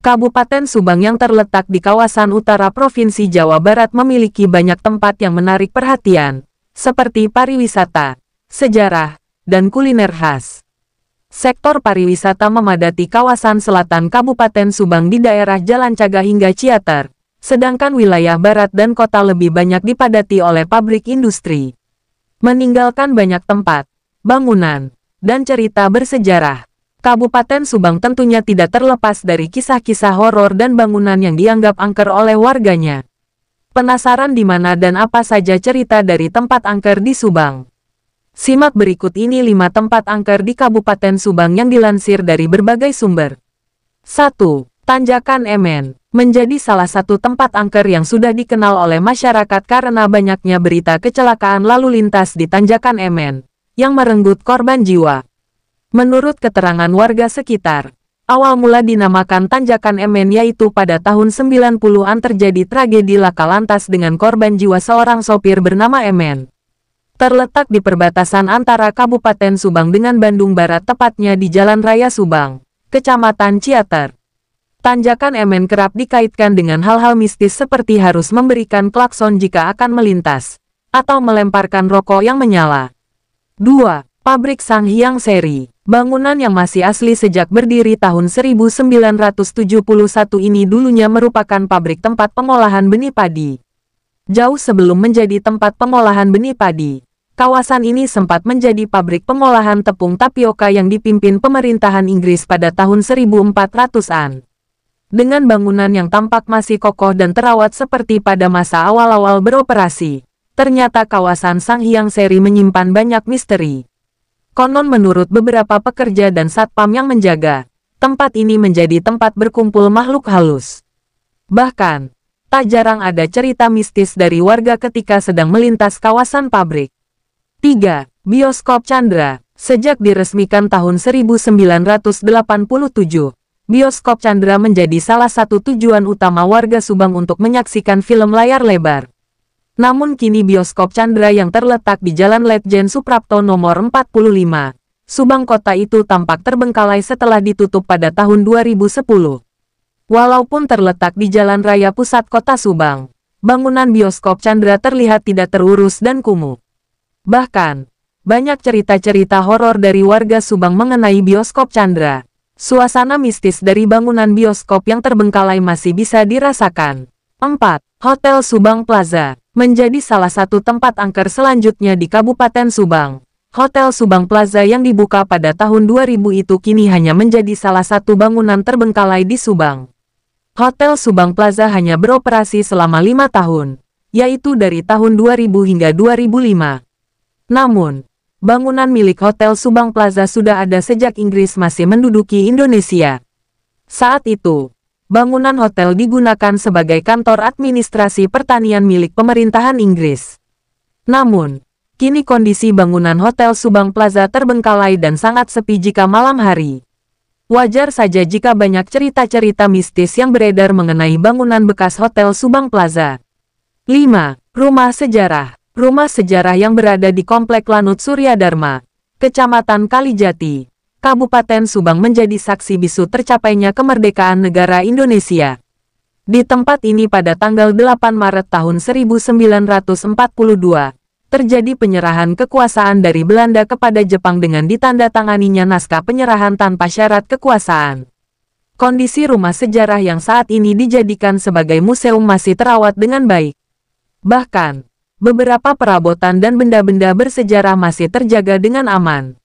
Kabupaten Subang yang terletak di kawasan utara Provinsi Jawa Barat memiliki banyak tempat yang menarik perhatian, seperti pariwisata, sejarah, dan kuliner khas. Sektor pariwisata memadati kawasan selatan Kabupaten Subang di daerah Jalan Cagak hingga Ciater, sedangkan wilayah barat dan kota lebih banyak dipadati oleh pabrik industri. Meninggalkan banyak tempat, bangunan, dan cerita bersejarah, Kabupaten Subang tentunya tidak terlepas dari kisah-kisah horor dan bangunan yang dianggap angker oleh warganya. Penasaran di mana dan apa saja cerita dari tempat angker di Subang? Simak berikut ini 5 tempat angker di Kabupaten Subang yang dilansir dari berbagai sumber. 1. Tanjakan Emen menjadi salah satu tempat angker yang sudah dikenal oleh masyarakat karena banyaknya berita kecelakaan lalu lintas di Tanjakan Emen, yang merenggut korban jiwa. Menurut keterangan warga sekitar, awal mula dinamakan Tanjakan Emen yaitu pada tahun 90-an terjadi tragedi laka lantas dengan korban jiwa seorang sopir bernama Emen. Terletak di perbatasan antara Kabupaten Subang dengan Bandung Barat tepatnya di Jalan Raya Subang, Kecamatan Ciater. Tanjakan Emen kerap dikaitkan dengan hal-hal mistis seperti harus memberikan klakson jika akan melintas, atau melemparkan rokok yang menyala. 2. Pabrik Sanghyang Seri. Bangunan yang masih asli sejak berdiri tahun 1971 ini dulunya merupakan pabrik tempat pengolahan benih padi. Jauh sebelum menjadi tempat pengolahan benih padi, kawasan ini sempat menjadi pabrik pengolahan tepung tapioka yang dipimpin pemerintahan Inggris pada tahun 1400-an. Dengan bangunan yang tampak masih kokoh dan terawat seperti pada masa awal-awal beroperasi, ternyata kawasan Sanghyang Seri menyimpan banyak misteri. Konon menurut beberapa pekerja dan satpam yang menjaga, tempat ini menjadi tempat berkumpul makhluk halus. Bahkan, tak jarang ada cerita mistis dari warga ketika sedang melintas kawasan pabrik. 3. Bioskop Chandra. Sejak diresmikan tahun 1987, Bioskop Chandra menjadi salah satu tujuan utama warga Subang untuk menyaksikan film layar lebar. Namun kini Bioskop Chandra yang terletak di Jalan Letjen Suprapto nomor 45, Subang Kota itu tampak terbengkalai setelah ditutup pada tahun 2010. Walaupun terletak di Jalan Raya Pusat Kota Subang, bangunan Bioskop Chandra terlihat tidak terurus dan kumuh. Bahkan, banyak cerita-cerita horor dari warga Subang mengenai Bioskop Chandra. Suasana mistis dari bangunan bioskop yang terbengkalai masih bisa dirasakan. 4. Hotel Subang Plaza menjadi salah satu tempat angker selanjutnya di Kabupaten Subang. Hotel Subang Plaza yang dibuka pada tahun 2000 itu kini hanya menjadi salah satu bangunan terbengkalai di Subang. Hotel Subang Plaza hanya beroperasi selama 5 tahun, yaitu dari tahun 2000 hingga 2005. Namun, bangunan milik Hotel Subang Plaza sudah ada sejak Inggris masih menduduki Indonesia. Saat itu, bangunan hotel digunakan sebagai kantor administrasi pertanian milik pemerintahan Inggris. Namun, kini kondisi bangunan Hotel Subang Plaza terbengkalai dan sangat sepi jika malam hari. Wajar saja jika banyak cerita-cerita mistis yang beredar mengenai bangunan bekas Hotel Subang Plaza. 5. Rumah Sejarah. Rumah sejarah yang berada di Komplek Lanut Surya Dharma, Kecamatan Kalijati, Kabupaten Subang menjadi saksi bisu tercapainya kemerdekaan negara Indonesia. Di tempat ini pada tanggal 8 Maret tahun 1942, terjadi penyerahan kekuasaan dari Belanda kepada Jepang dengan ditandatanganinya naskah penyerahan tanpa syarat kekuasaan. Kondisi rumah sejarah yang saat ini dijadikan sebagai museum masih terawat dengan baik. Bahkan, beberapa perabotan dan benda-benda bersejarah masih terjaga dengan aman.